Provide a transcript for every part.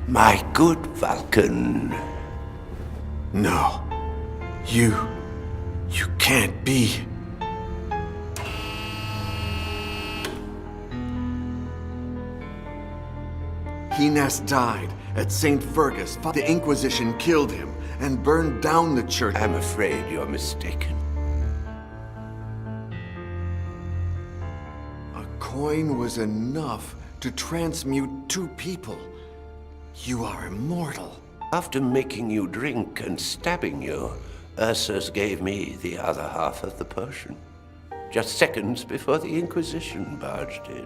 My good Vulcan. No. You can't be. Hines died at St. Fergus. The Inquisition killed him and burned down the church. I'm afraid you're mistaken. A coin was enough to transmute two people. You are immortal. After making you drink and stabbing you, Ursus gave me the other half of the potion. Just seconds before the Inquisition barged in.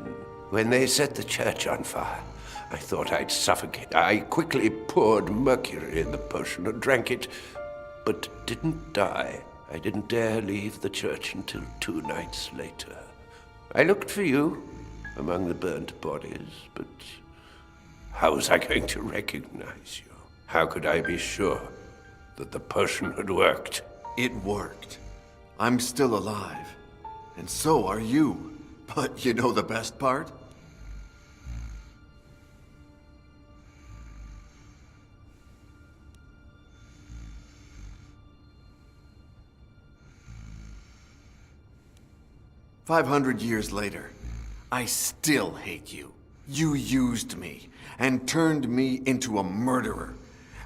When they set the church on fire, I thought I'd suffocate. I quickly poured mercury in the potion and drank it, but didn't die. I didn't dare leave the church until 2 nights later. I looked for you among the burnt bodies, but how was I going to recognize you? How could I be sure that the potion had worked? It worked. I'm still alive, and so are you. But you know the best part? 500 years later, I still hate you. You used me and turned me into a murderer.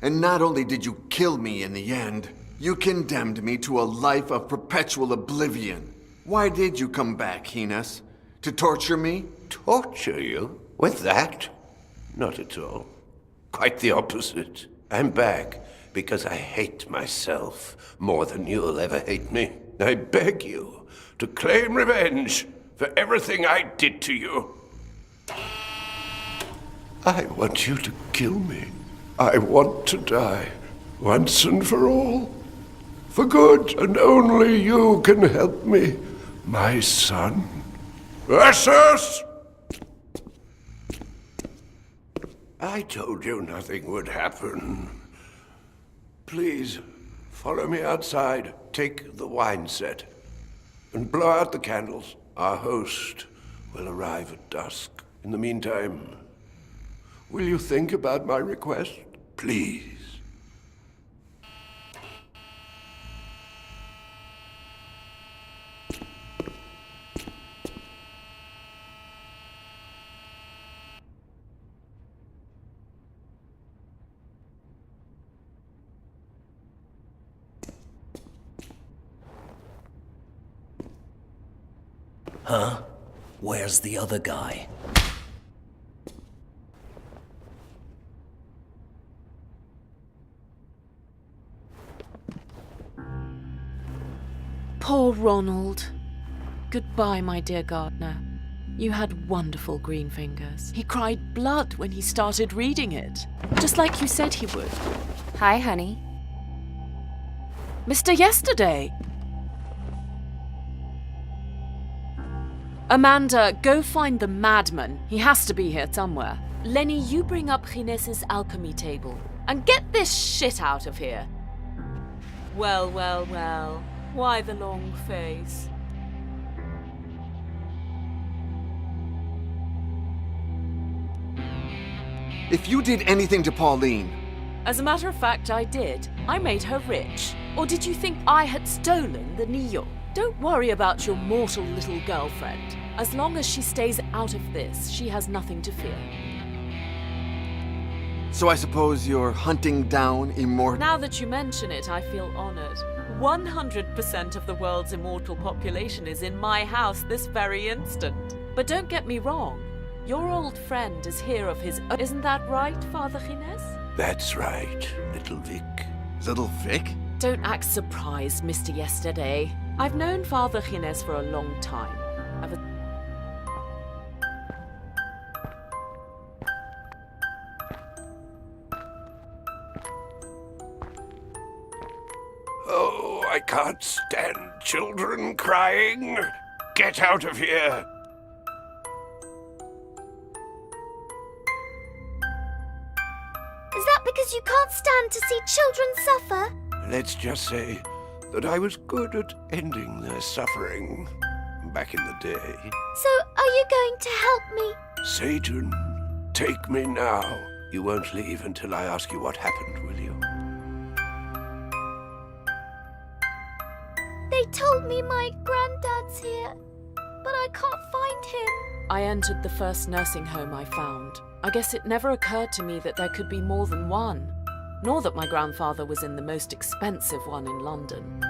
And not only did you kill me in the end, you condemned me to a life of perpetual oblivion. Why did you come back, Hines? To torture me? Torture you? With that? Not at all. Quite the opposite. I'm back because I hate myself more than you'll ever hate me. I beg you to claim revenge for everything I did to you. I want you to kill me. I want to die, once and for all. For good, and only you can help me, my son. Ursus! I told you nothing would happen. Please, follow me outside. Take the wine set. And blow out the candles. Our host will arrive at dusk. In the meantime, will you think about my request? Please. Huh? Where's the other guy? Poor Ronald. Goodbye, my dear gardener. You had wonderful green fingers. He cried blood when he started reading it, just like you said he would. Hi, honey. Mr. Yesterday! Amanda, go find the madman. He has to be here somewhere. Lenny, you bring up Gines's alchemy table. And get this shit out of here. Well, well, well. Why the long face? If you did anything to Pauline... As a matter of fact, I did. I made her rich. Or did you think I had stolen the Neo? Don't worry about your mortal little girlfriend. As long as she stays out of this, she has nothing to fear. So I suppose you're hunting down immortal... Now that you mention it, I feel honored. 100% of the world's immortal population is in my house this very instant. But don't get me wrong. Your old friend is here of his own. Isn't that right, Father Gines? That's right, little Vic. Little Vic? Don't act surprised, Mr. Yesterday. I've known Father Gines for a long time. Oh, I can't stand children crying. Get out of here. Is that because you can't stand to see children suffer? Let's just say that I was good at ending their suffering back in the day. So, are you going to help me? Satan, take me now. You won't leave until I ask you what happened, will you? They told me my granddad's here, but I can't find him. I entered the first nursing home I found. I guess it never occurred to me that there could be more than one, nor that my grandfather was in the most expensive one in London.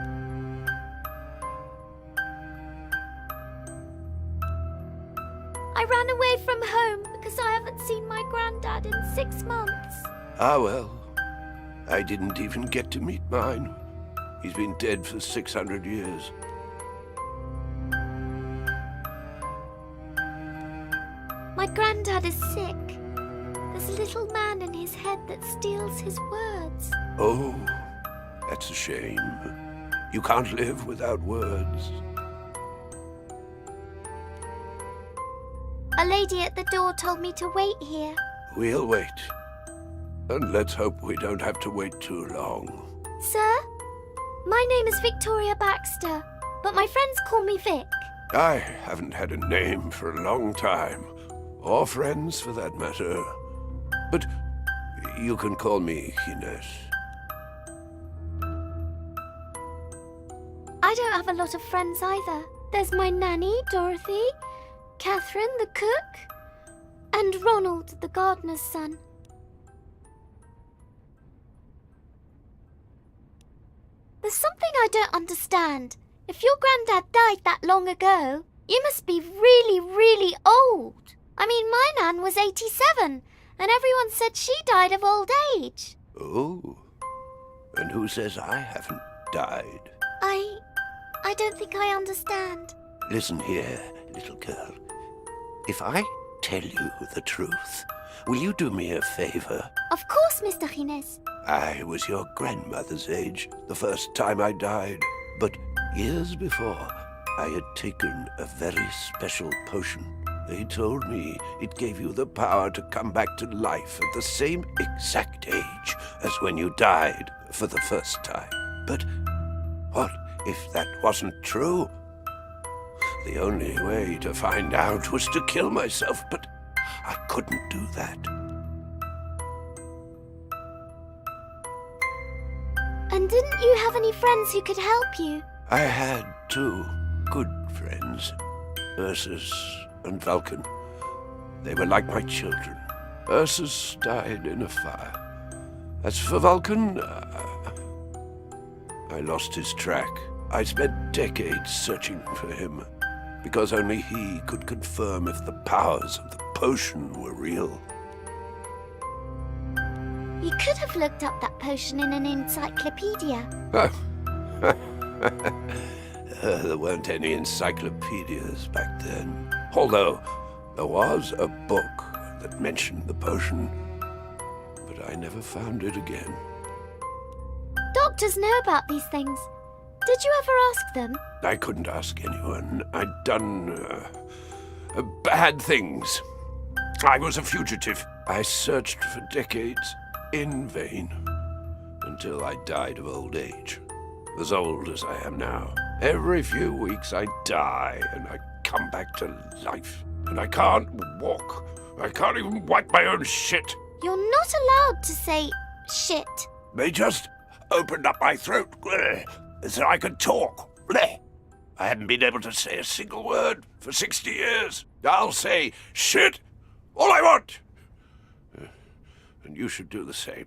I ran away from home because I haven't seen my granddad in 6 months. Ah, well. I didn't even get to meet mine. He's been dead for 600 years. My granddad is sick. There's a little man in his head that steals his words. Oh, that's a shame. You can't live without words. A lady at the door told me to wait here. We'll wait. And let's hope we don't have to wait too long. Sir, my name is Victoria Baxter, but my friends call me Vic. I haven't had a name for a long time. Or friends, for that matter. But you can call me Ines. I don't have a lot of friends either. There's my nanny, Dorothy, Catherine, the cook, and Ronald, the gardener's son. There's something I don't understand. If your granddad died that long ago, you must be really, really old. I mean, my nan was 87, and everyone said she died of old age. Oh, and who says I haven't died? I don't think I understand. Listen here, little girl. If I tell you the truth, will you do me a favor? Of course, Mr. Gines. I was your grandmother's age the first time I died, but years before, I had taken a very special potion. They told me it gave you the power to come back to life at the same exact age as when you died for the first time. But what if that wasn't true? The only way to find out was to kill myself, but I couldn't do that. And didn't you have any friends who could help you? I had 2 good friends, Ursus and Vulcan. They were like my children. Ursus died in a fire. As for Vulcan, I lost his track. I spent decades searching for him, because only he could confirm if the powers of the potion were real. You could have looked up that potion in an encyclopedia. There weren't any encyclopedias back then. Although, there was a book that mentioned the potion, but I never found it again. Doctors know about these things. Did you ever ask them? I couldn't ask anyone. I'd done bad things. I was a fugitive. I searched for decades in vain until I died of old age. As old as I am now. Every few weeks I die and I come back to life. And I can't walk. I can't even wipe my own shit. You're not allowed to say shit. They just opened up my throat so I could talk. I haven't been able to say a single word for 60 years. I'll say shit all I want. And you should do the same.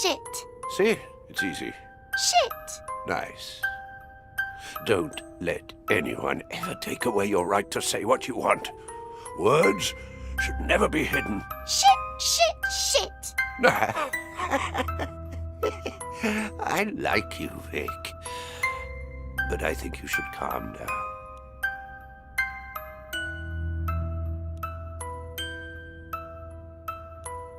Shit. See? It's easy. Shit. Nice. Don't let anyone ever take away your right to say what you want. Words should never be hidden. Shit. I like you, Vic. But I think you should calm down.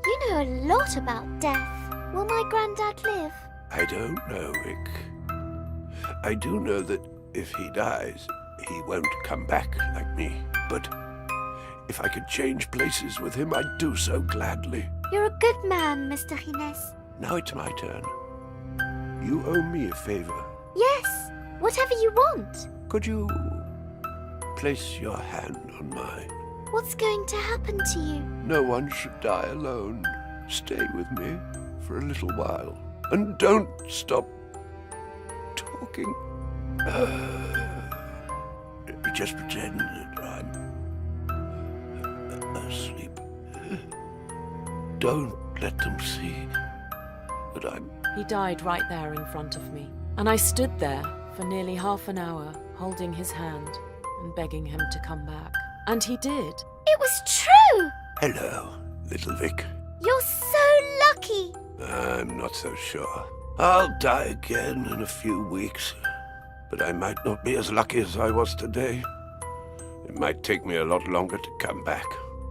You know a lot about death. Will my granddad live? I don't know, Vic. I do know that if he dies, he won't come back like me. But if I could change places with him, I'd do so gladly. You're a good man, Mr. Gines. Now it's my turn. You owe me a favor. Yes, whatever you want. Could you place your hand on mine? What's going to happen to you? No one should die alone. Stay with me for a little while. And don't stop talking. Just pretend that I'm asleep. Don't let them see that I'm... He died right there in front of me, and I stood there for nearly half an hour, holding his hand and begging him to come back. And he did. It was true! Hello, little Vic. You're so lucky! I'm not so sure. I'll die again in a few weeks, but I might not be as lucky as I was today. It might take me a lot longer to come back.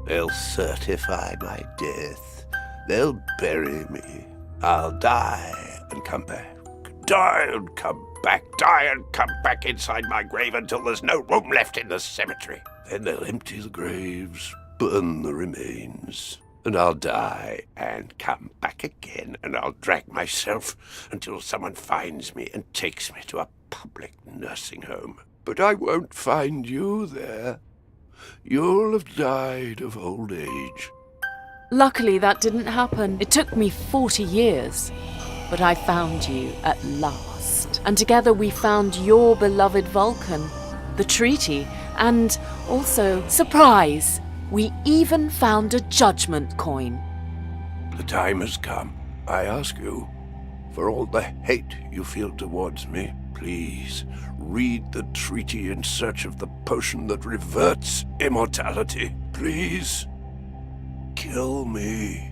They'll certify my death. They'll bury me. I'll die and come back. Die and come back. Die and come back inside my grave until there's no room left in the cemetery. Then they'll empty the graves, burn the remains. And I'll die and come back again, and I'll drag myself until someone finds me and takes me to a public nursing home. But I won't find you there. You'll have died of old age. Luckily, that didn't happen. It took me 40 years. But I found you at last. And together we found your beloved Vulcan, the treaty, and also, surprise, we even found a judgment coin. The time has come. I ask you, for all the hate you feel towards me, please read the treaty in search of the potion that reverts immortality. Please, kill me.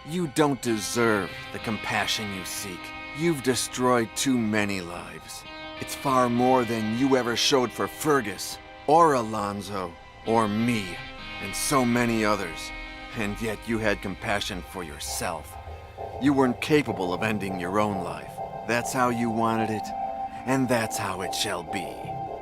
You don't deserve the compassion you seek. You've destroyed too many lives. It's far more than you ever showed for Fergus, or Alonzo, or me, and so many others. And yet you had compassion for yourself. You weren't capable of ending your own life. That's how you wanted it, and that's how it shall be.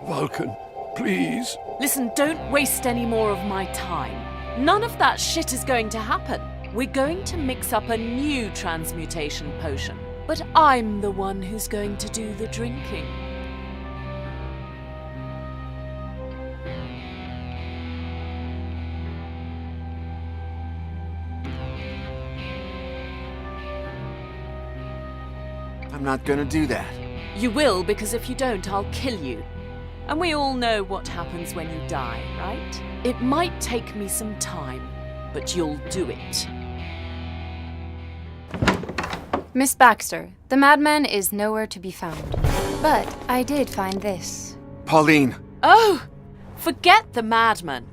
Vulcan, please. Listen, don't waste any more of my time. None of that shit is going to happen. We're going to mix up a new transmutation potion. But I'm the one who's going to do the drinking. I'm not gonna do that. You will, because if you don't, I'll kill you. And we all know what happens when you die, right? It might take me some time, but you'll do it. Miss Baxter, the madman is nowhere to be found. But I did find this. Pauline! Oh! Forget the madman.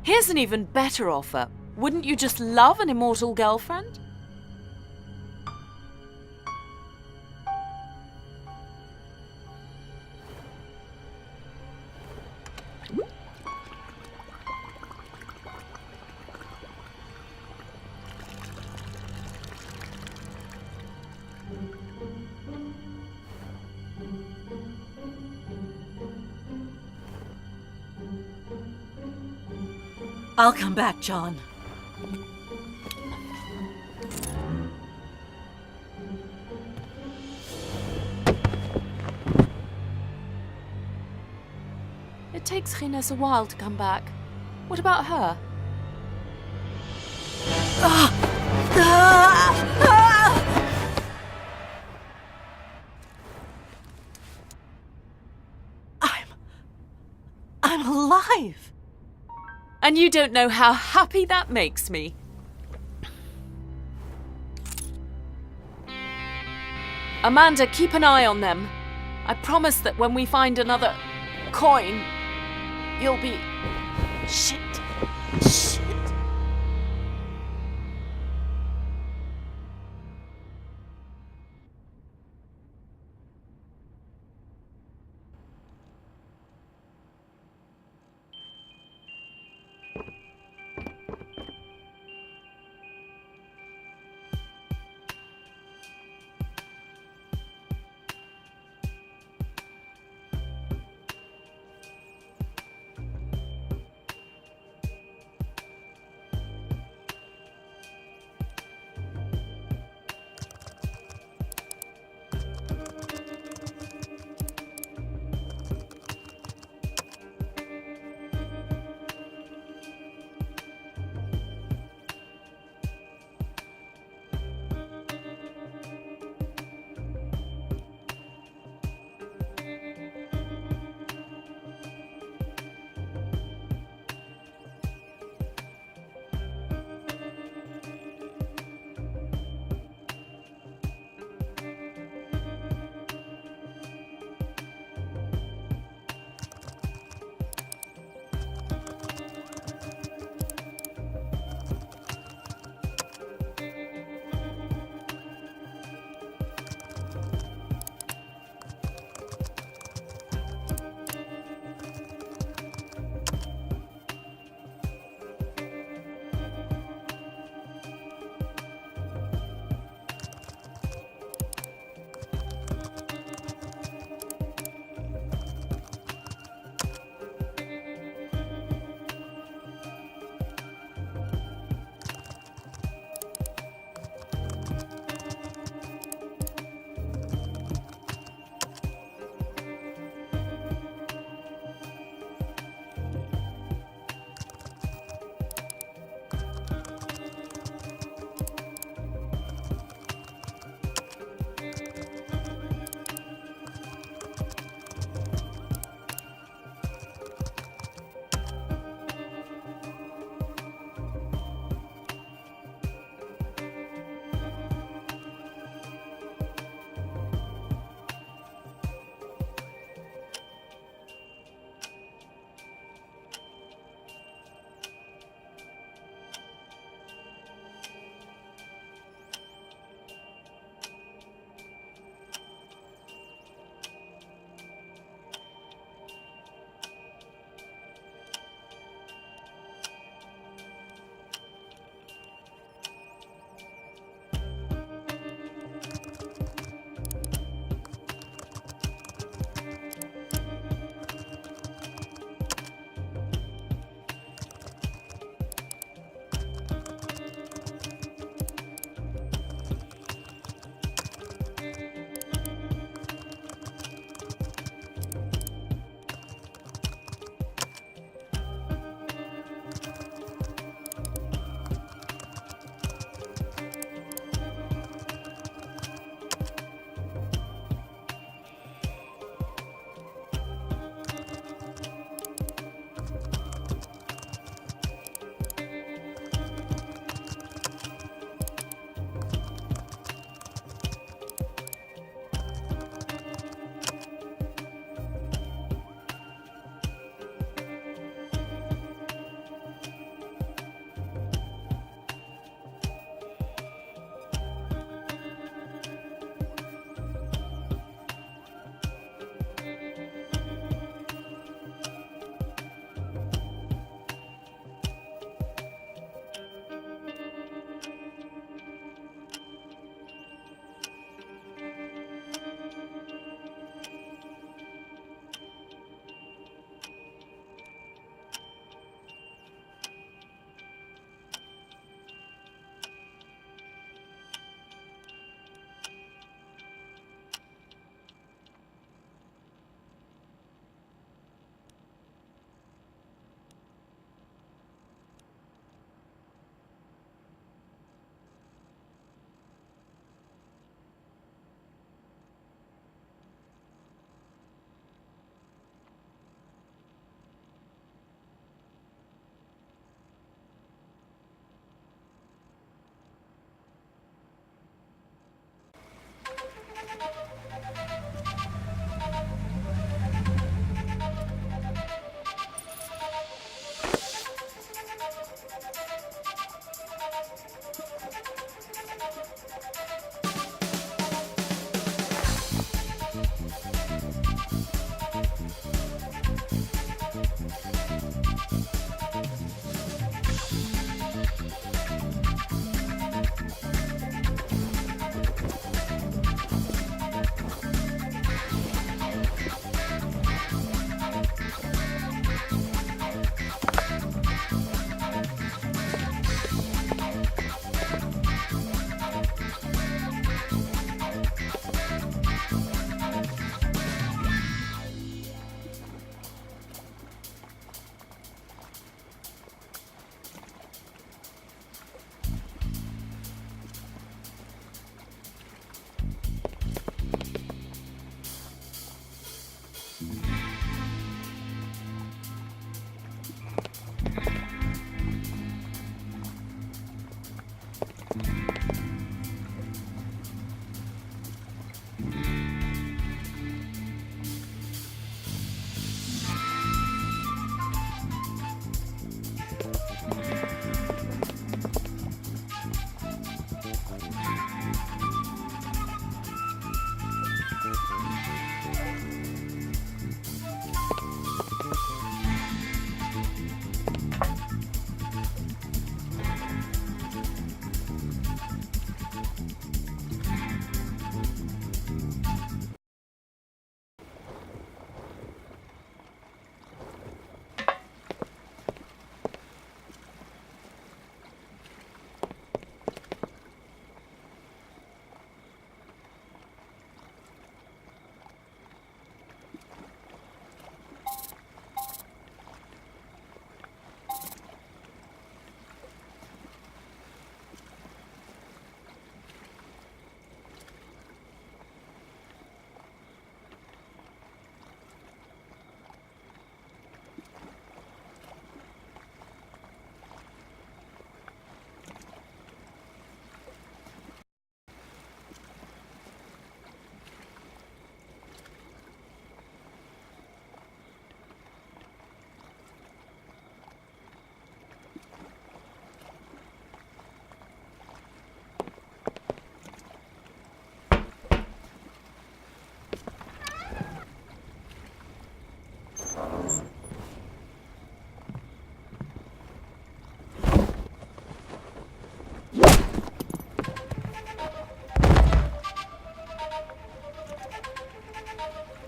Here's an even better offer. Wouldn't you just love an immortal girlfriend? I'll come back, John. It takes Gines a while to come back. What about her? I'm alive! And you don't know how happy that makes me. Amanda, keep an eye on them. I promise that when we find another coin, you'll be... Shit.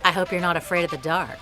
I hope you're not afraid of the dark.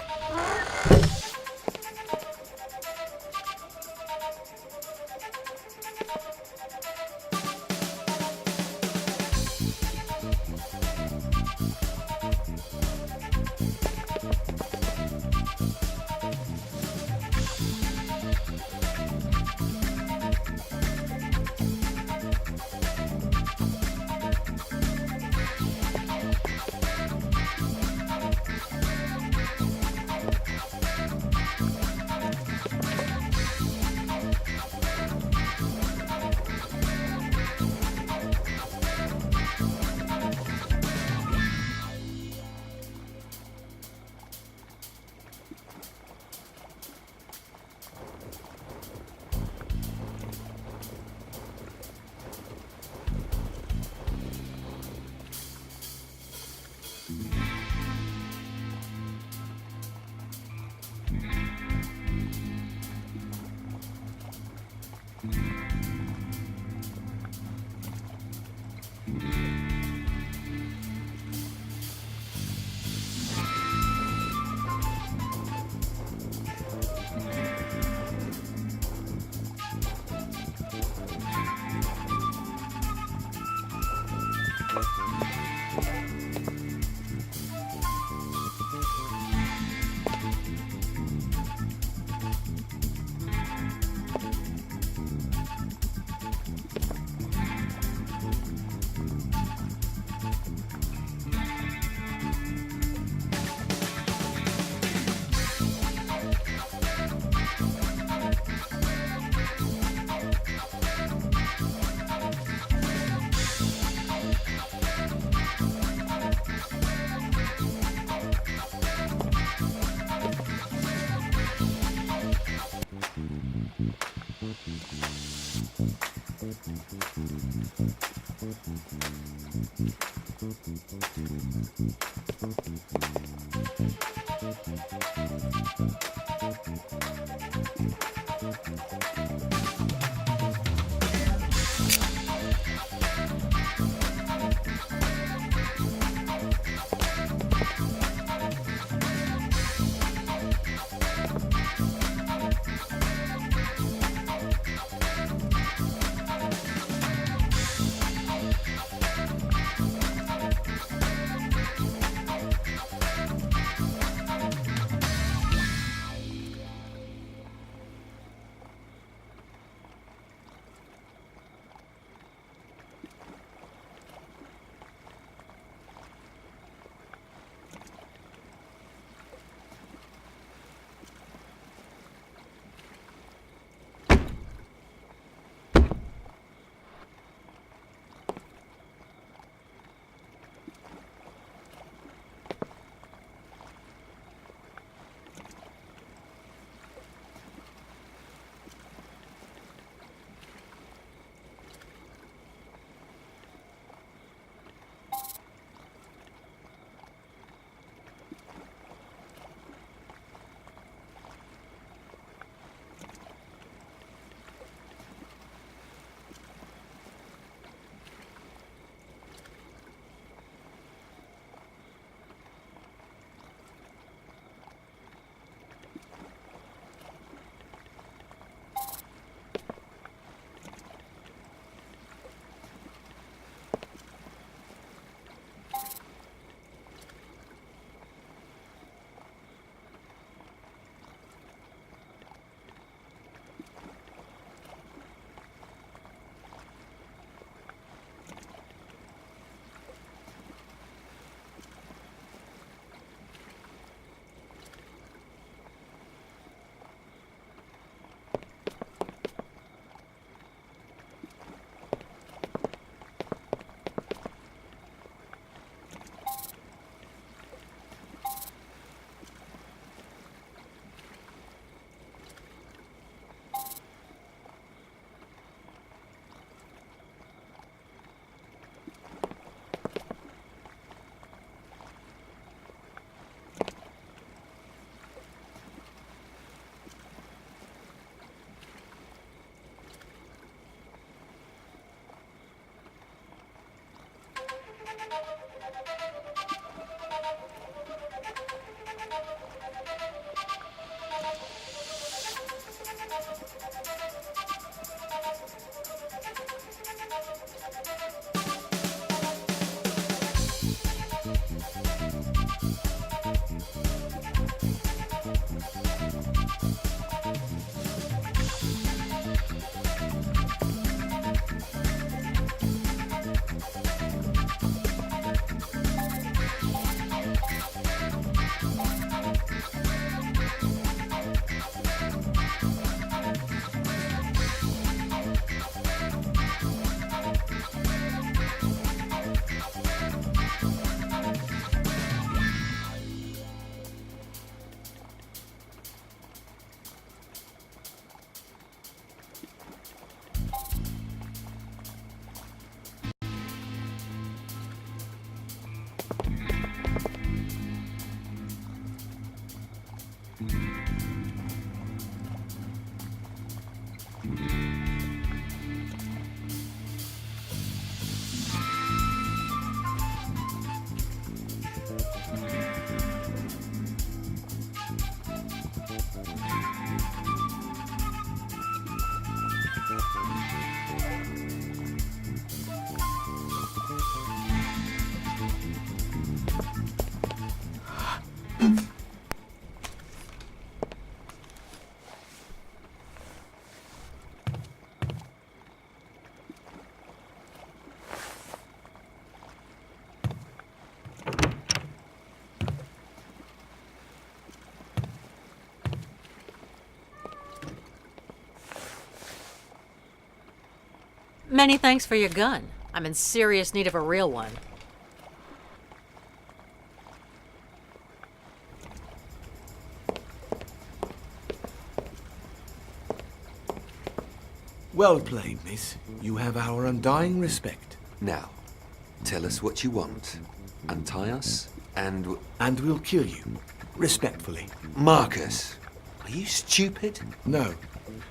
Many thanks for your gun. I'm in serious need of a real one. Well played, miss. You have our undying respect. Now, tell us what you want. Untie us, and... And we'll kill you. Respectfully. Marcus, are you stupid? No.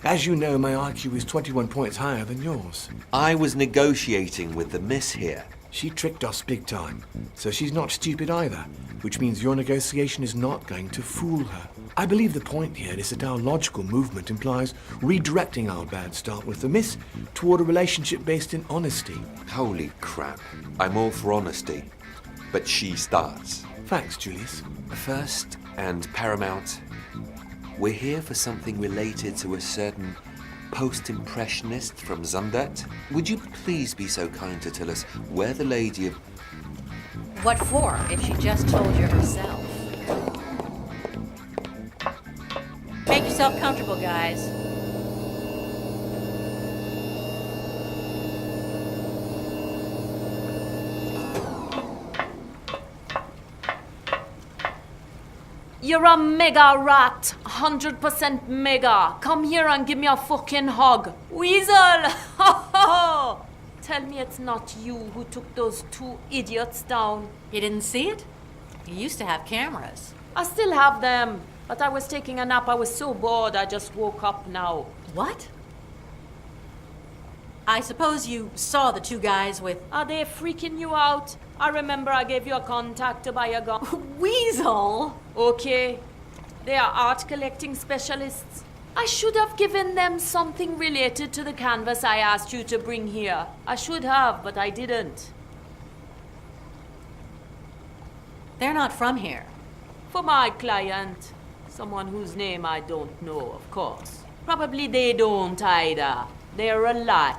As you know, my IQ is 21 points higher than yours. I was negotiating with the miss here. She tricked us big time, so she's not stupid either, which means your negotiation is not going to fool her. I believe the point here is that our logical movement implies redirecting our bad start with the miss toward a relationship based in honesty. Holy crap. I'm all for honesty. But she starts. Thanks, Julius. First and paramount, we're here for something related to a certain post-impressionist from Zundert. Would you please be so kind to tell us where the lady of... What for, if she just told you herself? Make yourself comfortable, guys. You're a mega rat, 100% mega. Come here and give me a fucking hug. Weasel! Tell me it's not you who took those two idiots down. You didn't see it? You used to have cameras. I still have them, but I was taking a nap. I was so bored, I just woke up now. What? I suppose you saw the two guys with... Are they freaking you out? I remember I gave you a contact to buy a gun. Weasel! Okay. They are art collecting specialists. I should have given them something related to the canvas I asked you to bring here. I should have, but I didn't. They're not from here. For my client, someone whose name I don't know, of course. Probably they don't either. They're a lie.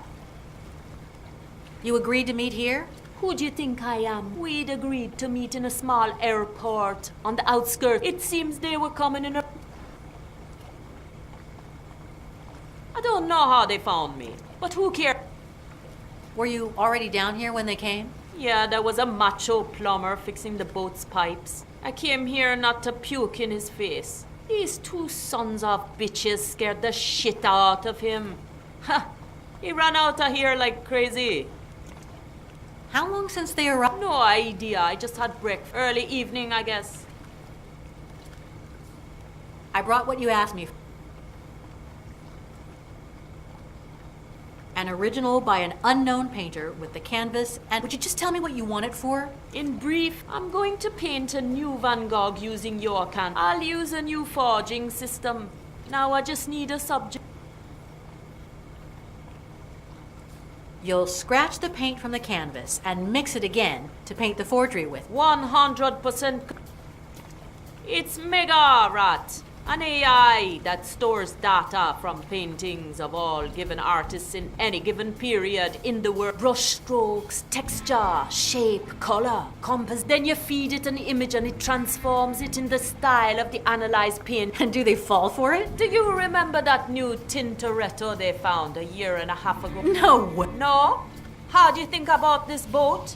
You agreed to meet here? Who do you think I am? We'd agreed to meet in a small airport on the outskirts. It seems they were coming in a... I don't know how they found me, but who cares? Were you already down here when they came? Yeah, there was a macho plumber fixing the boat's pipes. I came here not to puke in his face. These two sons of bitches scared the shit out of him. Ha! He ran out of here like crazy. How long since they arrived? No idea. I just had breakfast. Early evening, I guess. I brought what you asked me for. An original by an unknown painter with the canvas. And would you just tell me what you want it for? In brief, I'm going to paint a new Van Gogh using your can. I'll use a new forging system. Now I just need a subject. You'll scratch the paint from the canvas and mix it again to paint the forgery with. 100%. It's Mega Rat, an AI that stores data from paintings of all given artists in any given period in the world. Brush strokes, texture, shape, color, compass. Then you feed it an image and it transforms it in the style of the analyzed paint. And do they fall for it? Do you remember that new Tintoretto they found a year and a half ago? No way. No? How do you think I bought this boat?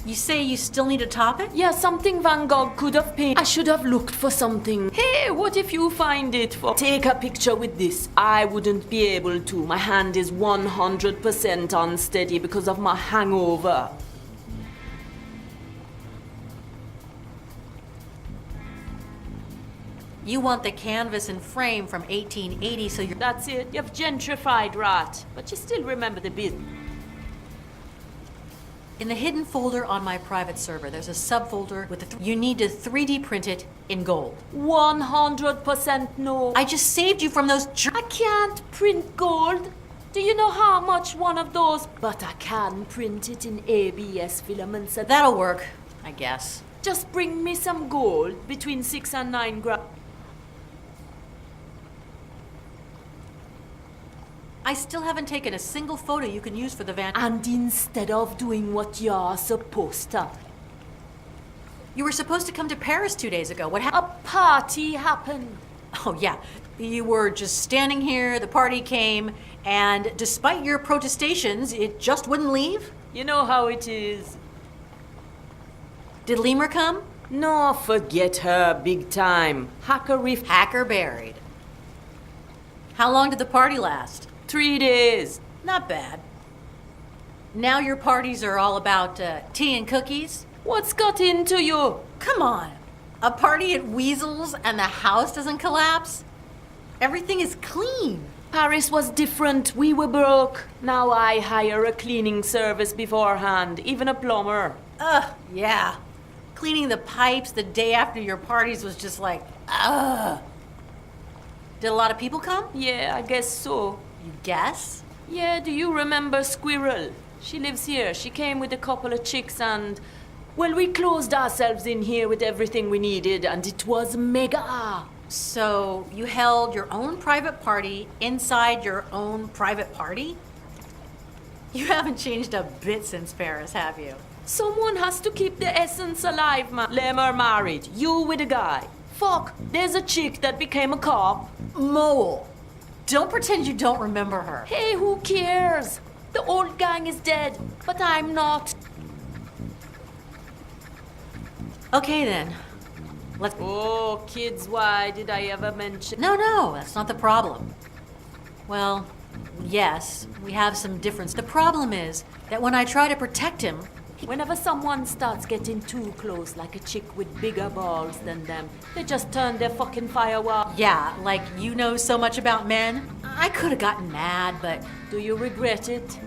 You say you still need to top it? Yeah, something Van Gogh could have painted. I should have looked for something. Hey, what if you find it for... Take a picture with this. I wouldn't be able to. My hand is 100% unsteady because of my hangover. You want the canvas and frame from 1880, so you're... That's it. You've gentrified, Rat. But you still remember the business. In the hidden folder on my private server, there's a subfolder with you need to 3D print it in gold. 100% no. I just saved you from those I can't print gold. Do you know how much one of those? But I can print it in ABS filaments. That'll work, I guess. Just bring me some gold between 6 and 9 grams. I still haven't taken a single photo you can use for the van. And instead of doing what you're supposed to. You were supposed to come to Paris 2 days ago. What happened? A party happened. Oh, yeah. You were just standing here, the party came, and despite your protestations, it just wouldn't leave? You know how it is. Did Lemur come? No, forget her, big time. Hacker buried. How long did the party last? 3 days. Not bad. Now your parties are all about tea and cookies? What's got into you? Come on. A party at Weasel's and the house doesn't collapse? Everything is clean. Paris was different. We were broke. Now I hire a cleaning service beforehand, even a plumber. Ugh, yeah. Cleaning the pipes the day after your parties was just like, ugh. Did a lot of people come? Yeah, I guess so. You guess? Yeah, do you remember Squirrel? She lives here. She came with a couple of chicks and... Well, we closed ourselves in here with everything we needed and it was mega. So you held your own private party inside your own private party? You haven't changed a bit since Paris, have you? Someone has to keep the essence alive, man. Lemur married. You with a guy. Fuck, there's a chick that became a cop. Mole. Don't pretend you don't remember her. Hey, who cares? The old gang is dead, but I'm not. Okay then. Let's... Oh, kids, why did I ever mention... No, that's not the problem. Well, yes, we have some difference. The problem is that when I try to protect him... Whenever someone starts getting too close, like a chick with bigger balls than them, they just turn their fucking firewall. Yeah, like you know so much about men. I could have gotten mad, but... Do you regret it?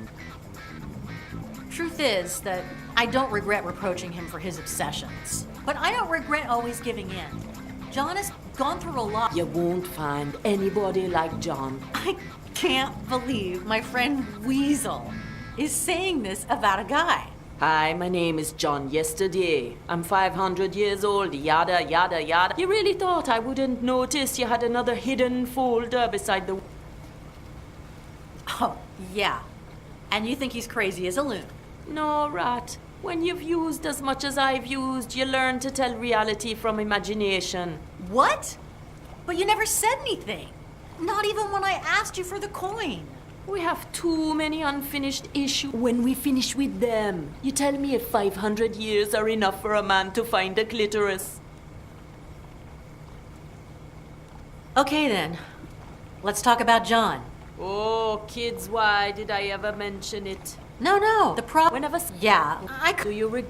Truth is that I don't regret reproaching him for his obsessions. But I don't regret always giving in. John has gone through a lot. You won't find anybody like John. I can't believe my friend Weasel is saying this about a guy. Hi, my name is John Yesterdey. I'm 500 years old, yada, yada, yada. You really thought I wouldn't notice you had another hidden folder beside the... Oh, yeah. And you think he's crazy as a loon? No, Rat. When you've used as much as I've used, you learn to tell reality from imagination. What? But you never said anything. Not even when I asked you for the coin. We have too many unfinished issues. When we finish with them, you tell me if 500 years are enough for a man to find a clitoris. Okay then. Let's talk about John. Oh, kids, why did I ever mention it? No. The problem... Whenever... Yeah, I... Do you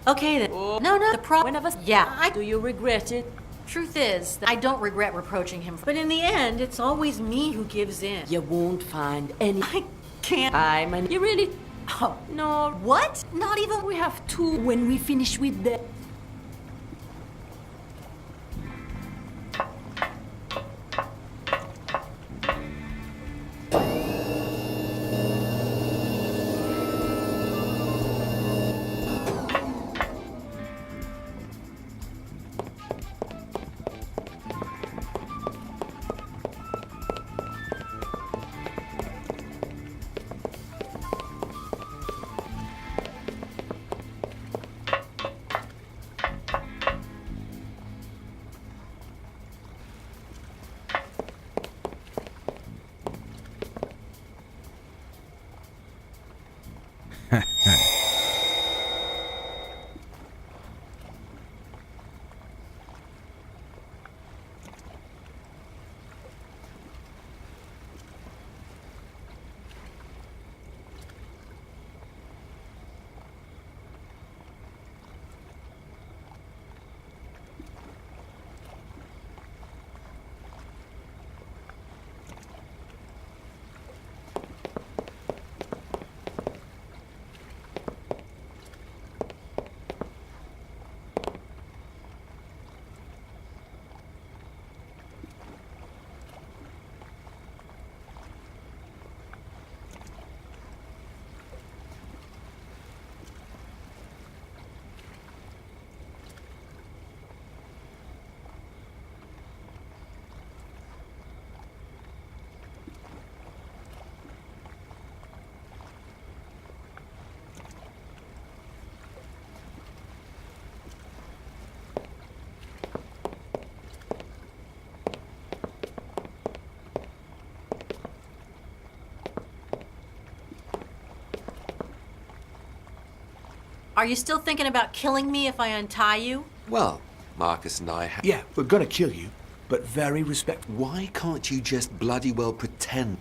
Okay then. No, the problem. Yeah, Do you regret it? Truth is that I don't regret reproaching him, but in the end, it's always me who gives in. You won't find any. I can't. You really. Oh, No. what? Not even. We have two when we finish with the. Are you still thinking about killing me if I untie you? Well, Marcus and I have... Yeah, we're gonna kill you, but very respectful. Why can't you just bloody well pretend?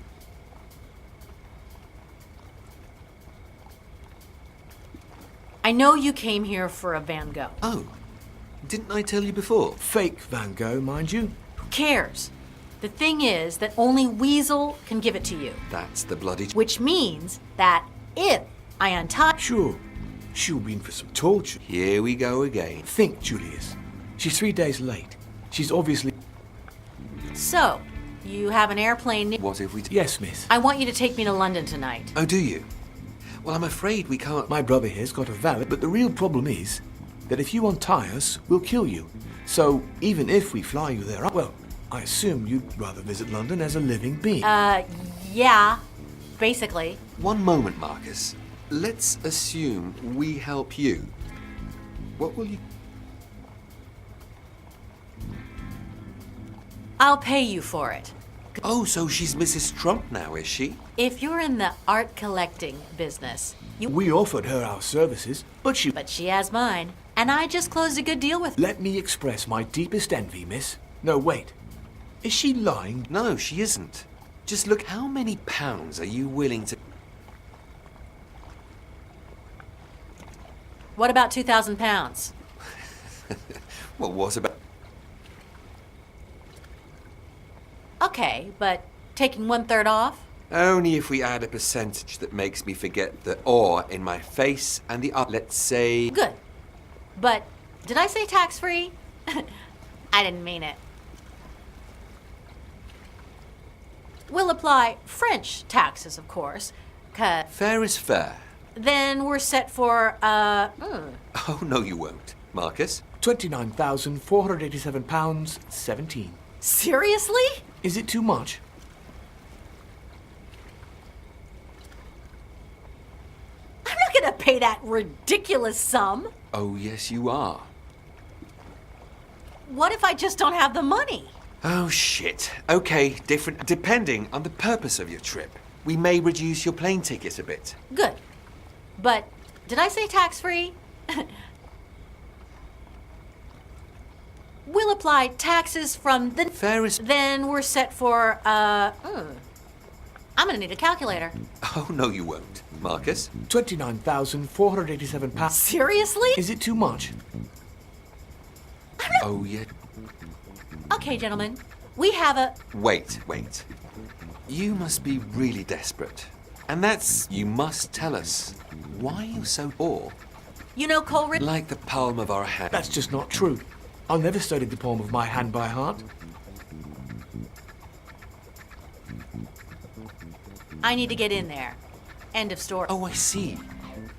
I know you came here for a Van Gogh. Oh, didn't I tell you before? Fake Van Gogh, mind you. Who cares? The thing is that only Weasel can give it to you. That's the bloody... Which means that if I untie... Sure, she'll be in for some torture. Here we go again. Think, Julius. She's 3 days late. She's obviously... So, you have an airplane... What if we... Yes, miss. I want you to take me to London tonight. Oh, do you? Well, I'm afraid we can't... My brother here's got a valet, but the real problem is that if you untie us, we'll kill you. So, even if we fly you there, well, I assume you'd rather visit London as a living being. Yeah, basically. One moment, Marcus. Let's assume we help you. What will you... I'll pay you for it. Oh, so she's Mrs. Trump now, is she? If you're in the art collecting business, We offered her our services, but she... But she has mine, and I just closed a good deal with... Let me express my deepest envy, miss. No, wait. Is she lying? No, she isn't. Just look, how many pounds are you willing to... What about 2,000 pounds? Well, what about... Okay, but taking 1/3 off? Only if we add a percentage that makes me forget the or in my face and the up. Let's say... Good. But did I say tax-free? I didn't mean it. We'll apply French taxes, of course, 'cause... Fair is fair. Then we're set for, Oh, no you won't. Marcus? £29,487.17. Seriously? Is it too much? I'm not gonna pay that ridiculous sum. Oh, yes you are. What if I just don't have the money? Oh, shit. Okay, different... Depending on the purpose of your trip, we may reduce your plane ticket a bit. Good. But did I say tax-free? We'll apply taxes from the... Fair is... Then we're set for, I'm I'm gonna need a calculator. Oh, no, you won't. Marcus? 29,487 pounds. Seriously? Is it too much? Oh, yeah. Okay, gentlemen. We have a... Wait. You must be really desperate. And that's... You must tell us. Why are you so poor? You know Coleridge? Like the palm of our hand. That's just not true. I'll never study the palm of my hand by heart. I need to get in there. End of story. Oh, I see.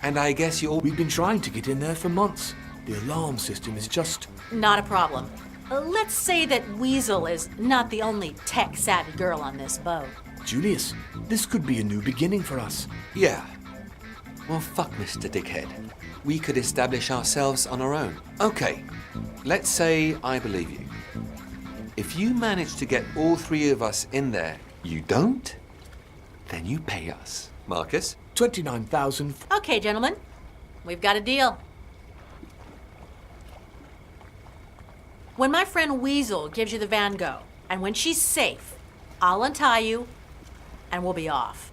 And I guess you're... We've been trying to get in there for months. The alarm system is just... Not a problem. Let's say that Weasel is not the only tech-savvy girl on this boat. Julius, this could be a new beginning for us. Yeah. Well, fuck Mr. Dickhead. We could establish ourselves on our own. Okay. Let's say I believe you. If you manage to get all three of us in there, you don't? Then you pay us. Marcus? 29,000... Okay, gentlemen. We've got a deal. When my friend Weasel gives you the Van Gogh, and when she's safe, I'll untie you, and we'll be off.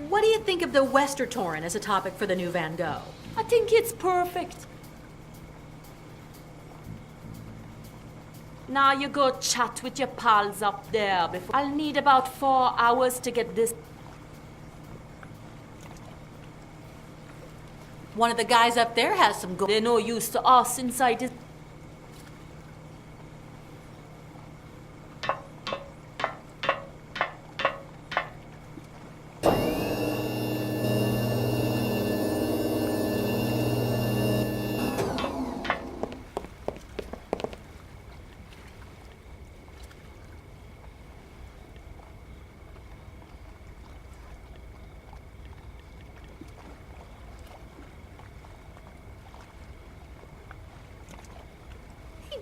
What do you think of the Westertoren as a topic for the new Van Gogh? I think it's perfect. Now you go chat with your pals up there before. I'll need about 4 hours to get this. One of the guys up there has some gold. They're no use to us inside this.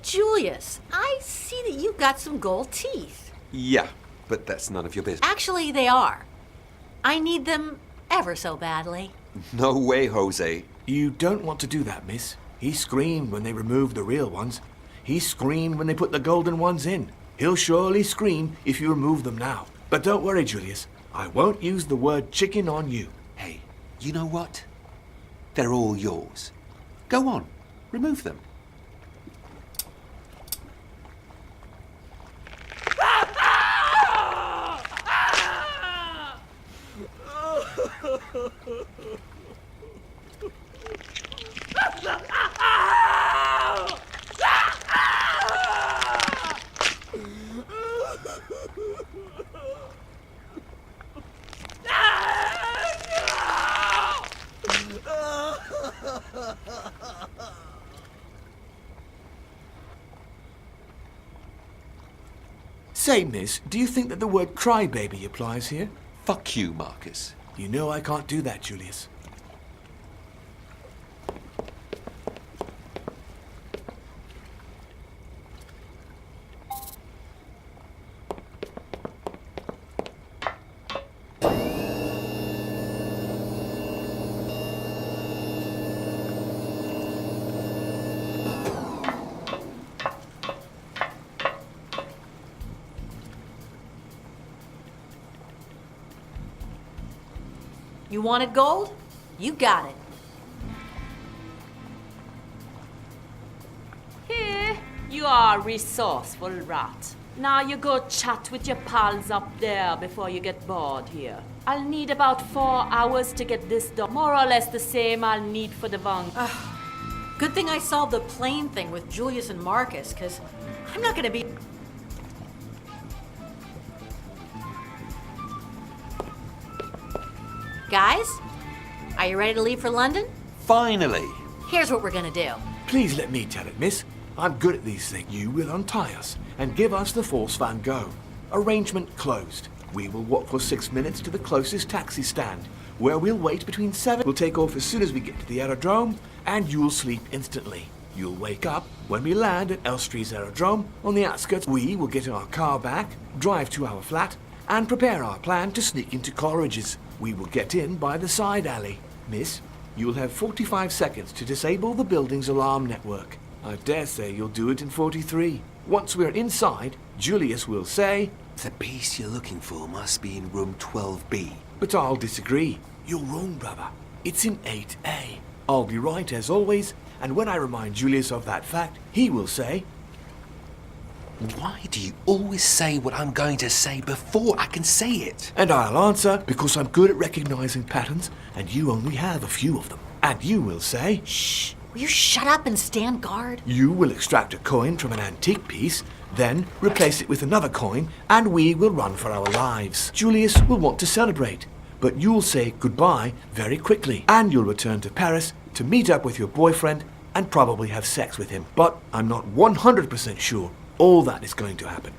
Julius, I see that you've got some gold teeth. Yeah, but that's none of your business. Actually, they are. I need them ever so badly. No way, Jose. You don't want to do that, miss. He screamed when they removed the real ones. He screamed when they put the golden ones in. He'll surely scream if you remove them now. But don't worry, Julius. I won't use the word chicken on you. Hey, you know what? They're all yours. Go on, remove them. Say, miss, do you think that the word crybaby applies here? Fuck you, Marcus. You know I can't do that, Julius. You wanted gold? You got it. Here, you are a resourceful rat. Now you go chat with your pals up there before you get bored here. I'll need about 4 hours to get this done. More or less the same I'll need for the van. Good thing I solved the plane thing with Julius and Marcus, because I'm not going to be... Guys, are you ready to leave for London? Finally! Here's what we're gonna do. Please let me tell it, miss. I'm good at these things. You will untie us and give us the Force Van Gogh. Arrangement closed. We will walk for 6 minutes to the closest taxi stand, where we'll wait between 7. We'll take off as soon as we get to the aerodrome, and you'll sleep instantly. You'll wake up when we land at Elstree Aerodrome on the outskirts. We will get our car back, drive to our flat, and prepare our plan to sneak into Coleridge's. We will get in by the side alley. Miss, you will have 45 seconds to disable the building's alarm network. I dare say you'll do it in 43. Once we're inside, Julius will say, The piece you're looking for must be in room 12B. but I'll disagree. You're wrong, brother. It's in 8A. I'll be right as always, and when I remind Julius of that fact, he will say, Why do you always say what I'm going to say before I can say it? and I'll answer, because I'm good at recognizing patterns, and you only have a few of them. And you will say, Shh! Will you shut up and stand guard? you will extract a coin from an antique piece, then replace it with another coin, and we will run for our lives. Julius will want to celebrate, but you'll say goodbye very quickly, and you'll return to Paris to meet up with your boyfriend and probably have sex with him. But I'm not 100% sure all that is going to happen.